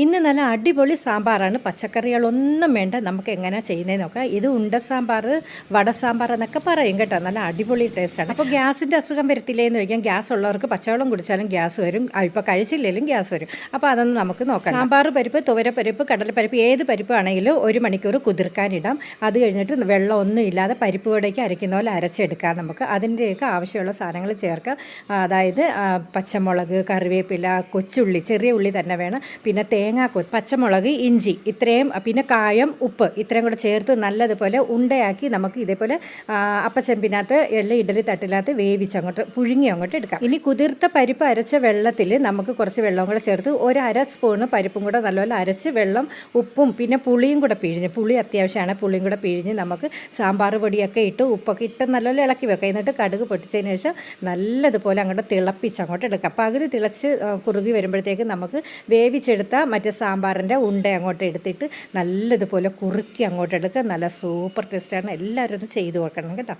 ഇന്ന് നല്ല അടിപൊളി സാമ്പാറാണ്. പച്ചക്കറികളൊന്നും വേണ്ട. നമുക്ക് എങ്ങനെയാണ് ചെയ്യുന്നതെന്ന് നോക്കാം. ഇത് ഉണ്ട സാമ്പാർ, വട സാമ്പാർ എന്നൊക്കെ പറയും കേട്ടോ. നല്ല അടിപൊളി ടേസ്റ്റാണ്. അപ്പോൾ ഗ്യാസിൻ്റെ അസുഖം വരത്തില്ലേന്ന് ചോദിക്കാം. ഗ്യാസ് ഉള്ളവർക്ക് പച്ചവെള്ളം കുടിച്ചാലും ഗ്യാസ് വരും, ഇപ്പോൾ കഴിച്ചില്ലെങ്കിലും ഗ്യാസ് വരും. അപ്പോൾ അതൊന്ന് നമുക്ക് നോക്കാം. സാമ്പാർ പരിപ്പ്, തുവരപ്പരിപ്പ്, കടലപ്പരിപ്പ്, ഏത് പരിപ്പ് ആണെങ്കിലും 1 മണിക്കൂർ കുതിർക്കാനിടാം. അത് കഴിഞ്ഞിട്ട് വെള്ളം ഒന്നും ഇല്ലാതെ പരിപ്പ് വടയ്ക്ക് അരയ്ക്കുന്ന പോലെ അരച്ചെടുക്കാം. നമുക്ക് അതിൻ്റെയൊക്കെ ആവശ്യമുള്ള സാധനങ്ങൾ ചേർക്കാം. അതായത് പച്ചമുളക്, കറിവേപ്പില, കൊച്ചുള്ളി, ചെറിയ ഉള്ളി തന്നെ വേണം, പിന്നെ തേങ്ങാക്കൊത്ത്, പച്ചമുളക്, ഇഞ്ചി, ഇത്രയും, പിന്നെ കായം, ഉപ്പ്, ഇത്രയും കൂടെ ചേർത്ത് നല്ലതുപോലെ ഉണ്ടയാക്കി നമുക്ക് ഇതേപോലെ അപ്പച്ചെമ്പിനകത്ത് എല്ലാം ഇഡലി തട്ടിനകത്ത് വേവിച്ച് അങ്ങോട്ട് പുഴുങ്ങി അങ്ങോട്ട് എടുക്കാം. ഇനി കുതിർത്ത പരിപ്പ് അരച്ച വെള്ളത്തിൽ നമുക്ക് കുറച്ച് വെള്ളം കൂടെ ചേർത്ത് 1/2 സ്പൂണ് പരിപ്പും കൂടെ നല്ലപോലെ അരച്ച് വെള്ളം, ഉപ്പും പിന്നെ പുളിയും കൂടെ പിഴിഞ്ഞ്, പുളി അത്യാവശ്യമാണ്, പുളിയും കൂടെ പിഴിഞ്ഞ് നമുക്ക് സാമ്പാർ പൊടിയൊക്കെ ഇട്ട് ഉപ്പൊക്കെ ഇട്ട് നല്ലപോലെ ഇളക്കി വെക്കാം. എന്നിട്ട് കടുക് പൊട്ടിച്ചതിന് ശേഷം നല്ലതുപോലെ അങ്ങോട്ട് തിളപ്പിച്ച് അങ്ങോട്ട് എടുക്കാം. പകുതി തിളച്ച് കുറുകി വരുമ്പോഴത്തേക്ക് നമുക്ക് വേവിച്ചെടുത്ത മറ്റേ സാമ്പാറിൻ്റെ ഉണ്ട അങ്ങോട്ട് എടുത്തിട്ട് നല്ലതുപോലെ കുറുക്കി അങ്ങോട്ട് എടുക്കുക. നല്ല സൂപ്പർ ടേസ്റ്റാണ്. എല്ലാവരും ഒന്ന് ചെയ്ത് നോക്കണം കേട്ടോ.